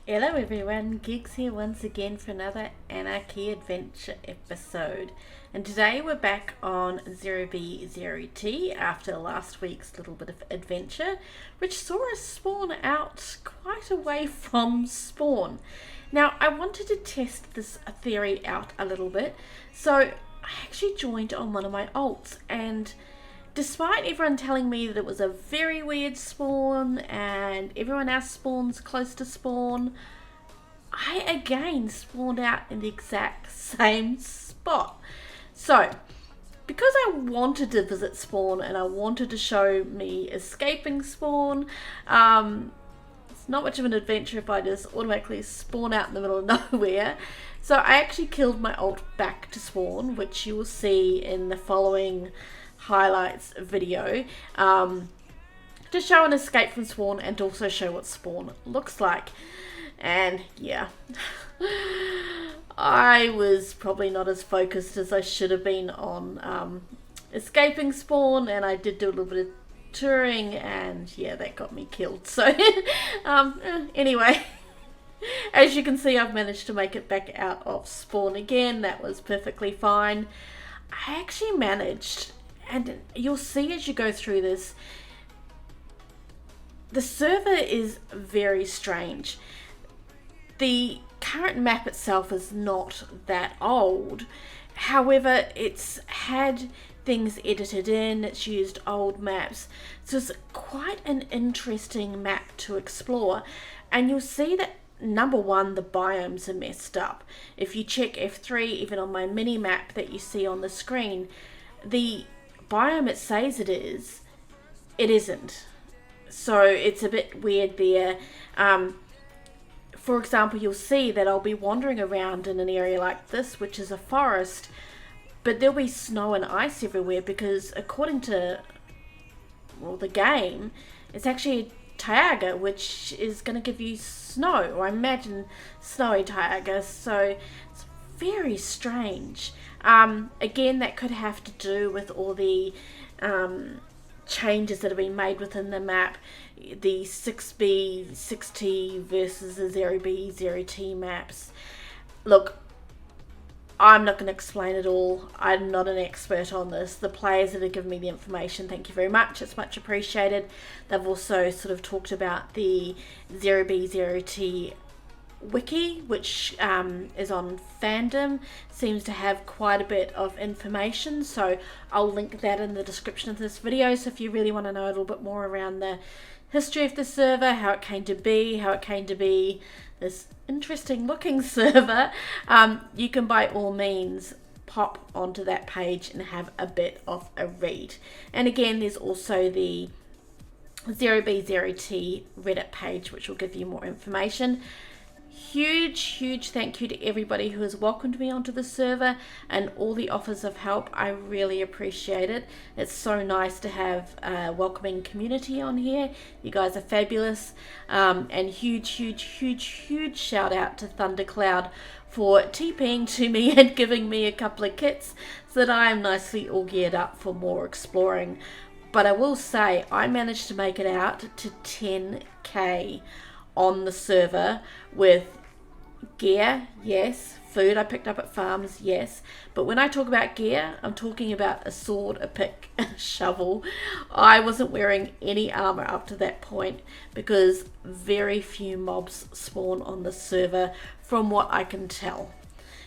Hello everyone, Geeks here once again for another Anarchy Adventure episode. And today we're back on 0B0T after last week's little bit of adventure, which saw us spawn out quite away from spawn. Now I wanted to test this theory out a little bit, so I actually joined on one of my alts, and despite everyone telling me that it was a very weird spawn and everyone else spawns close to spawn, I again spawned out in the exact same spot. So, because I wanted to visit spawn and I wanted to show me escaping spawn, it's not much of an adventure if I just automatically spawn out in the middle of nowhere. So I actually killed my ult back to spawn, which you will see in the following highlights video, to show an escape from spawn and to also show what spawn looks like. And yeah, I was probably not as focused as I should have been on escaping spawn, and I did do a little bit of touring, and yeah, that got me killed. So anyway, as you can see, I've managed to make it back out of spawn again. That was perfectly fine. I actually managed, and you'll see as you go through this, the server is very strange. The current map itself is not that old. However, it's had things edited in, it's used old maps. So it's quite an interesting map to explore. And you'll see that, number one, the biomes are messed up. If you check F3, even on my mini map that you see on the screen, the biome it says it is, it isn't. So it's a bit weird there. For example, you'll see that I'll be wandering around in an area like this, which is a forest, but there'll be snow and ice everywhere because according to, well, the game, it's actually a taiga, which is going to give you snow, or I imagine snowy taiga, so it's very strange. Again, that could have to do with all the changes that have been made within the map, the 6B, 6T versus the 0B, 0T maps. Look, I'm not going to explain it all. I'm not an expert on this. The players that have given me the information, thank you very much. It's much appreciated. They've also sort of talked about the 0B, 0T wiki, which is on fandom, seems to have quite a bit of information, so I'll link that in the description of this video. So if you really want to know a little bit more around the history of the server, how it came to be this interesting looking server, you can by all means pop onto that page and have a bit of a read. And again, there's also the 0B0T Reddit page, which will give you more information. Huge thank you to everybody who has welcomed me onto the server and all the offers of help. I really appreciate it. It's so nice to have a welcoming community on here. You guys are fabulous. And huge shout out to Thundercloud for TPing to me and giving me a couple of kits so that I am nicely all geared up for more exploring. But I will say I managed to make it out to 10k on the server with gear, yes, food I picked up at farms, yes, but when I talk about gear, I'm talking about a sword, a pick, and a shovel. I wasn't wearing any armor up to that point because very few mobs spawn on the server from what I can tell.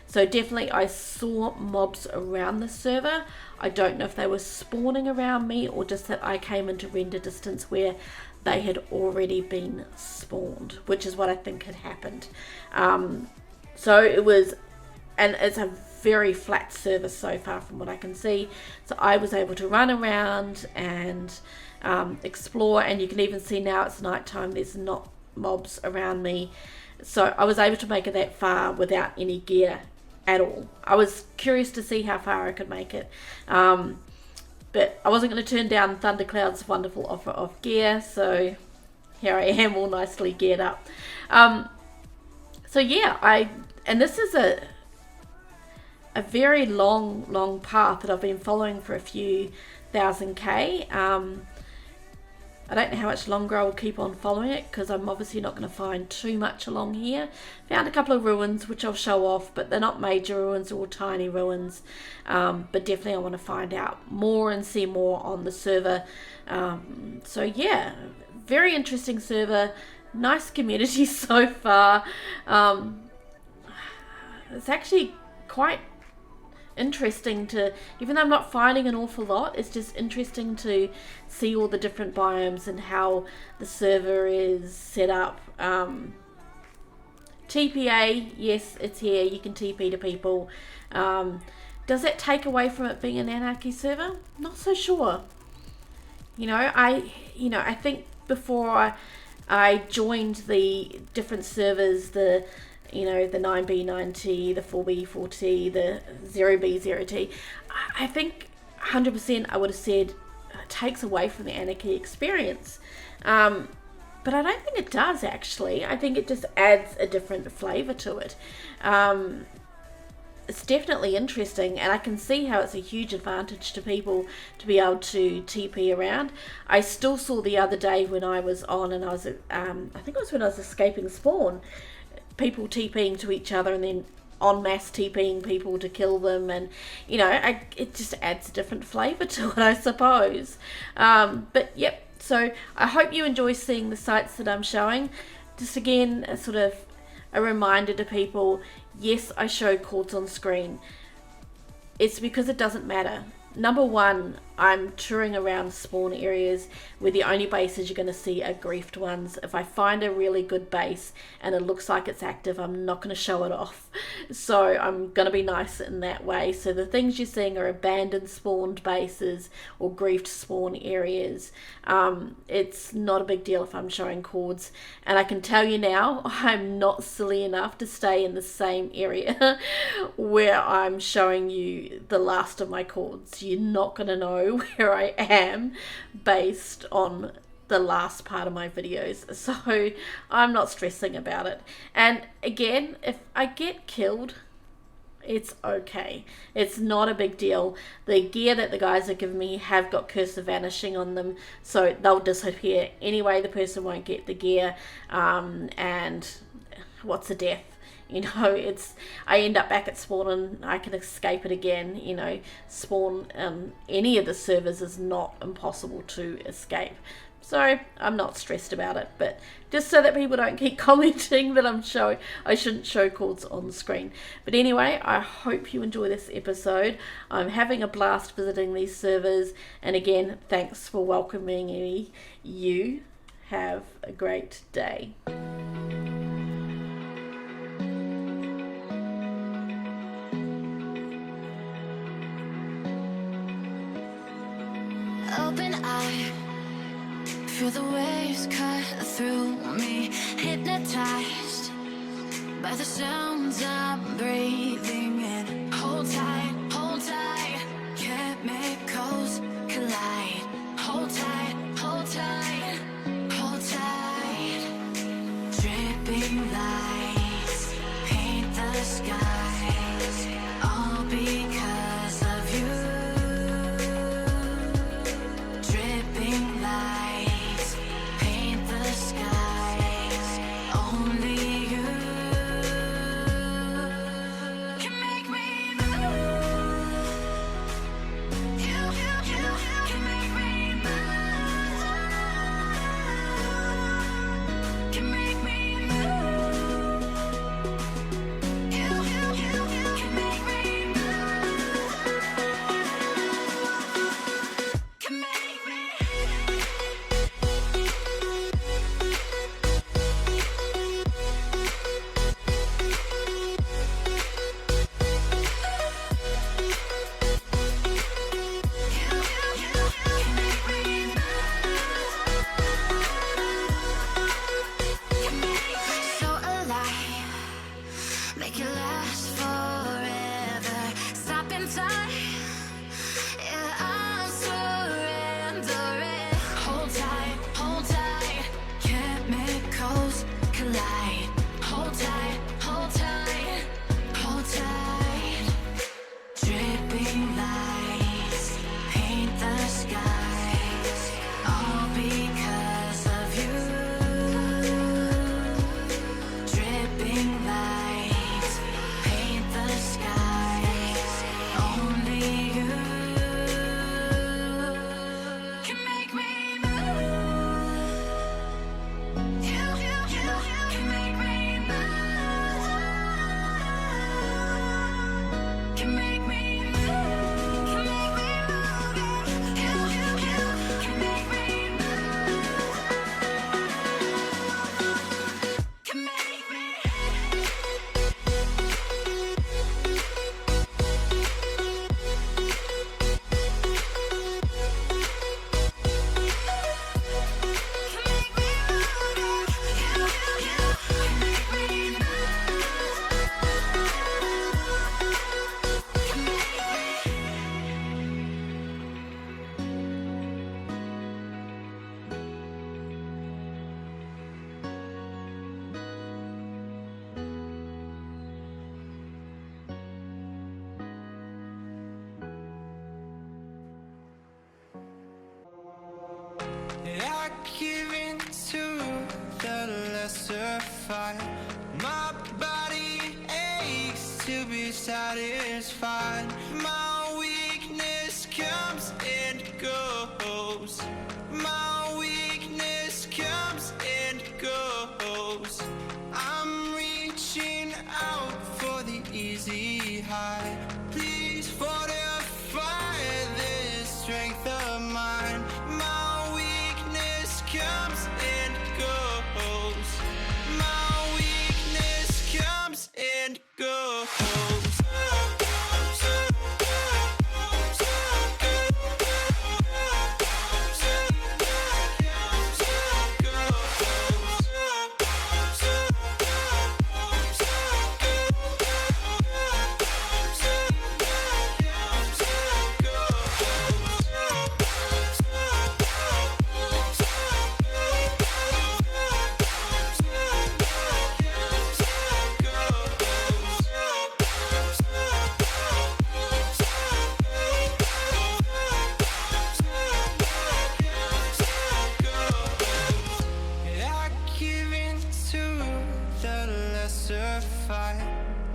So definitely I saw mobs around the server. I don't know if they were spawning around me or just that I came into render distance where they had already been spawned, which is what I think had happened. So it was, and it's a very flat server so far from what I can see. So I was able to run around and explore, and you can even see now it's nighttime, there's not mobs around me. So I was able to make it that far without any gear at all. I was curious to see how far I could make it. But I wasn't going to turn down Thundercloud's wonderful offer of gear, so here I am all nicely geared up. So yeah, and this is a very long path that I've been following for a few thousand K. I don't know how much longer I will keep on following it, because I'm obviously not going to find too much along here. Found a couple of ruins which I'll show off, but they're not major ruins, they're all tiny ruins. But definitely I want to find out more and see more on the server. So yeah, very interesting server, nice community so far. It's actually quite interesting to, even though I'm not finding an awful lot, it's just interesting to see all the different biomes and how the server is set up. TPA, yes, it's here, you can TP to people. Does that take away from it being an Anarchy server? Not so sure. I think before I joined the different servers, the 9B9T, the 4B4T, the 0B0T, I think 100% I would have said it takes away from the Anarchy experience. But I don't think it does, actually. I think it just adds a different flavour to it. It's definitely interesting, and I can see how it's a huge advantage to people to be able to TP around. I still saw the other day when I was on, and I was, I think it was when I was escaping spawn, people TPing to each other and then en masse TPing people to kill them, and it just adds a different flavour to it, I suppose. But yep, so I hope you enjoy seeing the sites that I'm showing. Just again, a sort of a reminder to people, yes, I show chords on screen. It's because it doesn't matter. Number one, I'm touring around spawn areas where the only bases you're going to see are griefed ones. If I find a really good base and it looks like it's active, I'm not going to show it off. So I'm going to be nice in that way. So the things you're seeing are abandoned spawned bases or griefed spawn areas. It's not a big deal if I'm showing chords. And I can tell you now, I'm not silly enough to stay in the same area where I'm showing you the last of my chords. You're not going to know where I am based on the last part of my videos, so I'm not stressing about it. And again, if I get killed, it's okay. It's not a big deal. The gear that the guys are giving me have got Curse of Vanishing on them, so they'll disappear anyway. The person won't get the gear, and what's a death? I end up back at spawn and I can escape it again. Spawn any of the servers is not impossible to escape. So I'm not stressed about it, but just so that people don't keep commenting that I shouldn't show chords on the screen. But anyway, I hope you enjoy this episode. I'm having a blast visiting these servers, and again, thanks for welcoming me. You have a great day. Open eye, feel the waves cut through me, hypnotized by the sounds I'm breathing in. Hold tight, chemicals collide. Hold tight, hold tight, hold tight. Dripping lights paint the skies, all because of you. All because satisfied. My body aches to be satisfied. My weakness comes and goes. My weakness comes and goes. I'm reaching out for the easy high. Please fortify this strength of mine. My weakness comes and goes. My weakness comes and goes.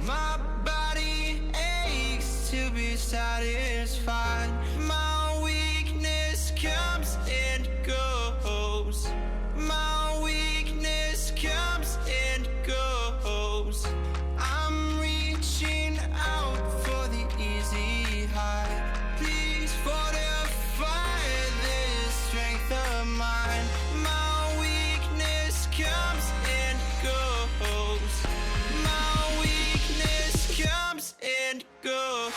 My body aches to be satisfied. My weakness comes and goes. My weakness comes and goes. I'm reaching out for the easy high. Please fortify this strength of mine. My weakness comes and goes. My weakness comes and goes.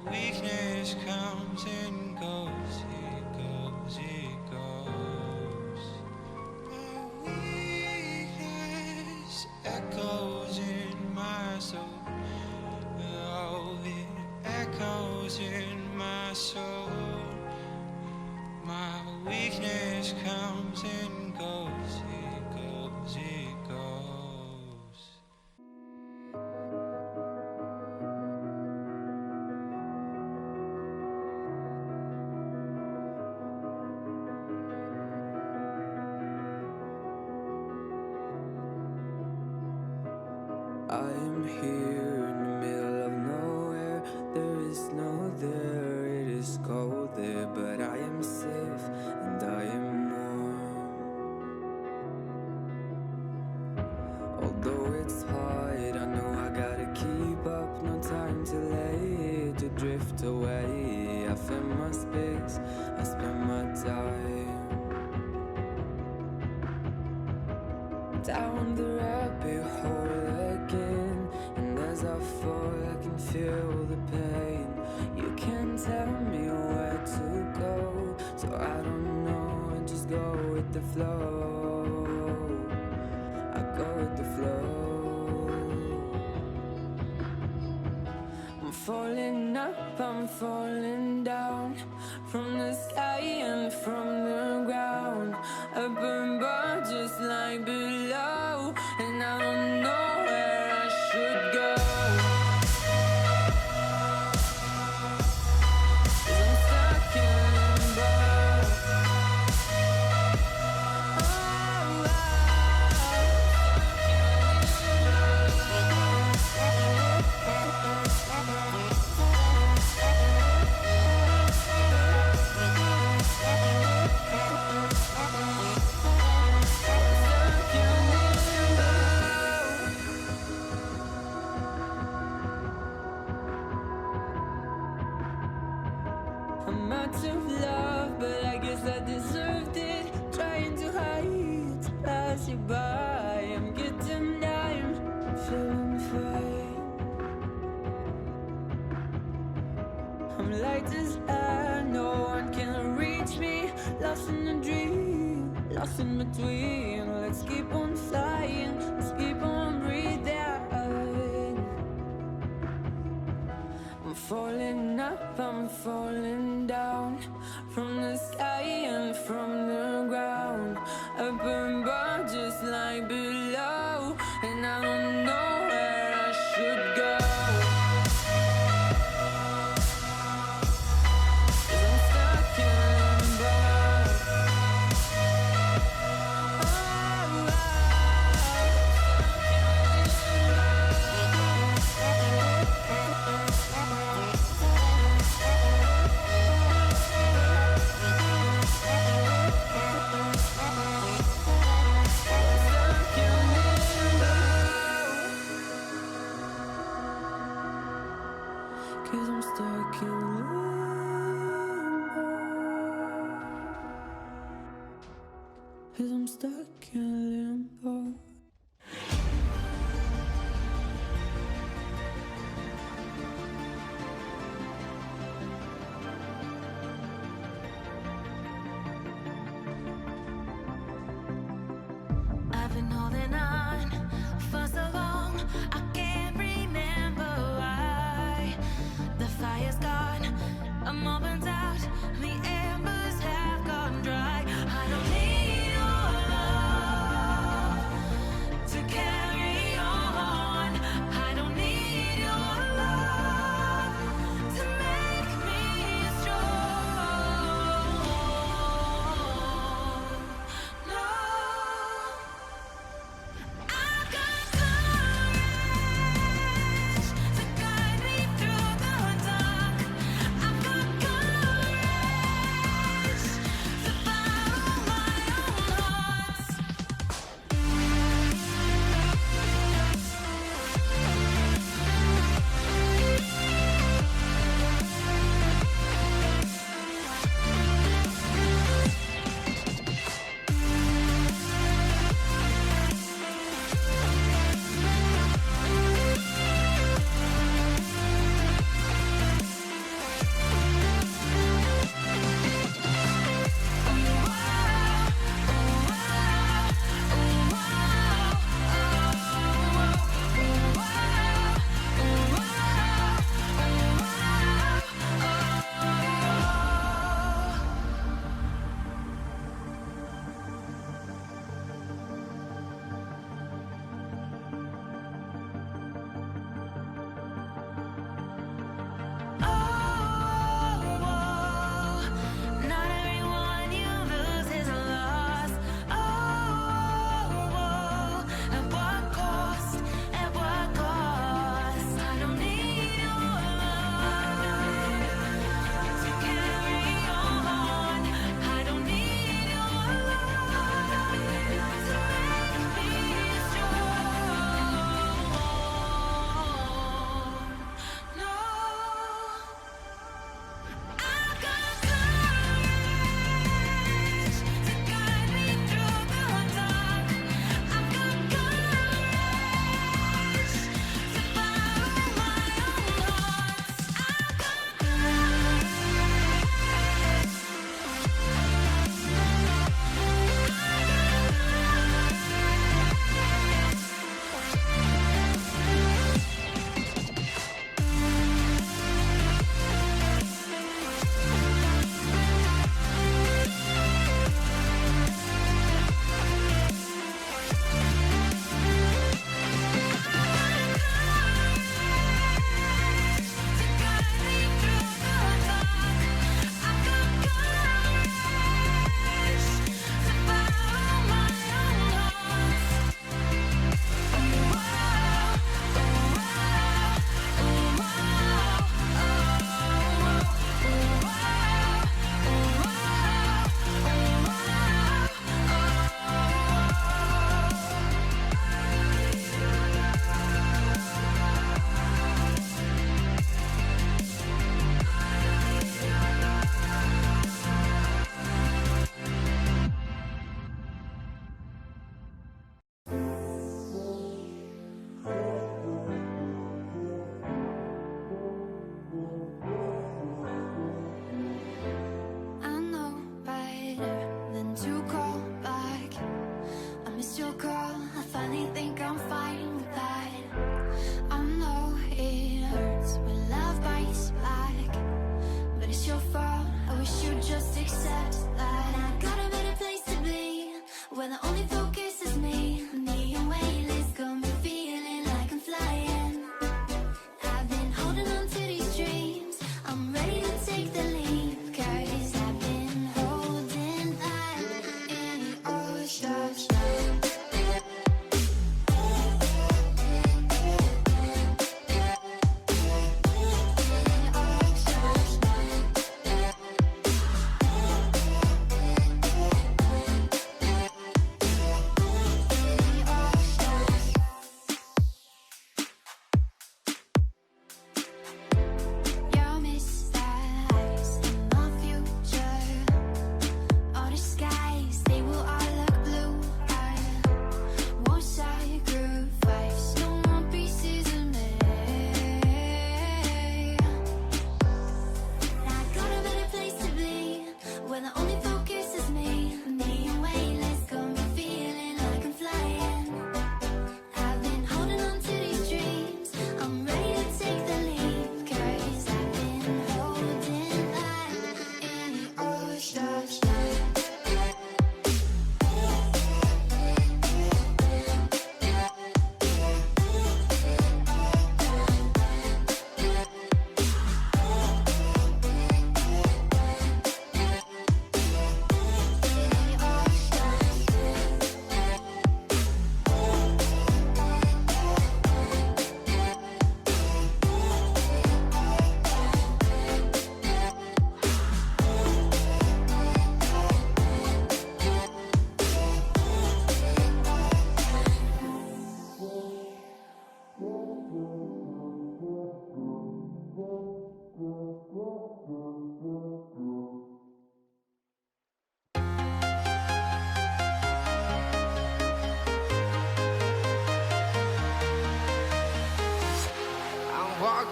Weakness comes and goes, it goes, it goes. My weakness echoes in my soul. Oh, it echoes in my soul. My weakness comes and goes, it goes, it goes. I am here in the middle of nowhere. There is no there, it is cold there, but I am safe and I am warm. Although it's hard, I know I gotta keep up. No time to lay, to drift away. I find my space, I spend my time down the rabbit hole again, and as I fall I can feel the pain. You can't tell me where to go, so I don't know, I just go with the flow. I go with the flow. I'm falling up, I'm falling down, from the sky and from the ground. Up above just like below, and I don't know where I should go. 'Cause I'm stuck in limbo. Stuck in up, I'm falling down from the sky and from the ground. Up above, just like below, and I don't know where I should go. 'Cause I'm stuck in limbo.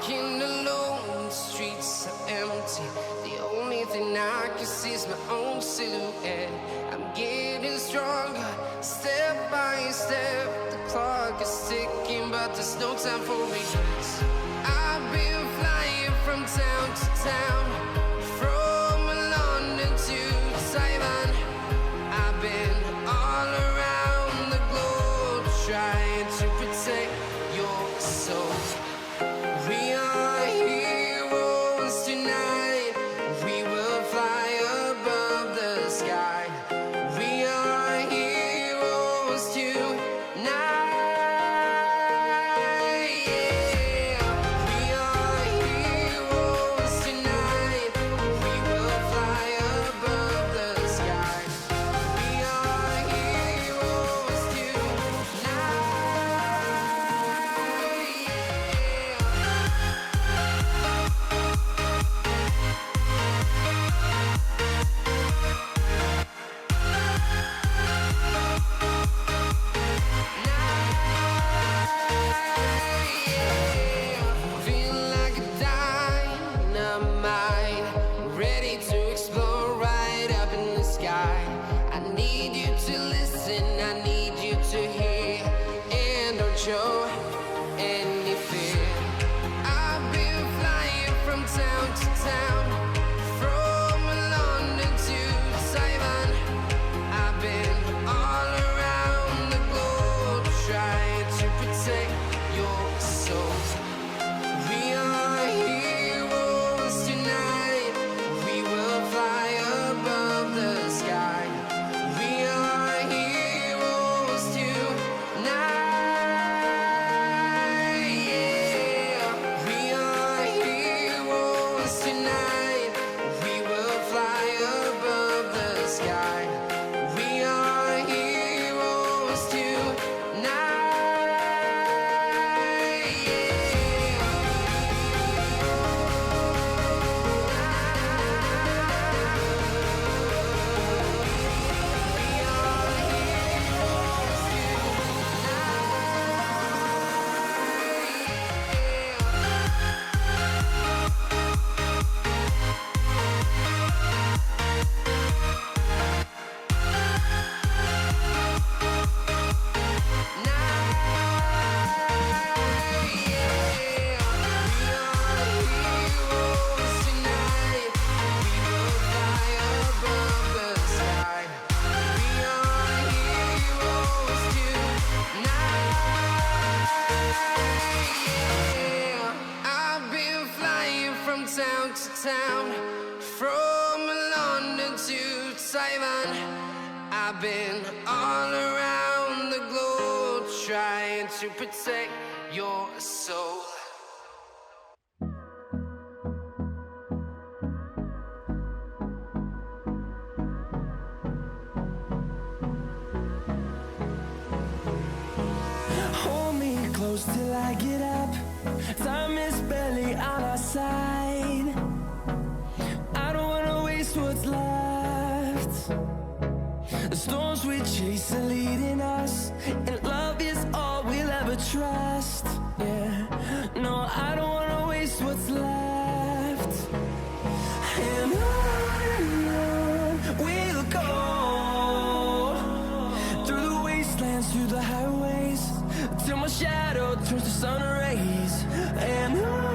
walking alone, the streets are empty. The only thing I can see is my own silhouette. I'm getting stronger, step by step. The clock is ticking, but there's no time for regrets. I've been flying from town to town, from London to Taiwan. I've been all around the globe, trying to protect your soul. We are heroes tonight. We will fly above the sky. We are heroes tonight. Yeah. We are heroes tonight. We will fly above the sky. We are heroes tonight. Feel like a dynamite, ready to explode right up in the sky. I need you to listen, I need you to hear, and don't show any fear. I've been flying from town to town, from London to Taiwan. I've been all around the globe, trying to protect your soul. We are heroes tonight. We will fly above the sky. We are heroes tonight. Yeah. We are heroes tonight. We will fly above the sky. We are heroes tonight. I've been flying from town to town, from London to Taiwan. I've been all around the globe, trying to protect your soul. Hold me close till I get up. Time is barely on our side. I don't wanna waste what's left. The storms we chase are leading us, and love is all we'll ever trust. Yeah, no, I don't wanna waste what's left. And on we'll go, through the wastelands, through the highways, till my shadow turns to sun rays. And on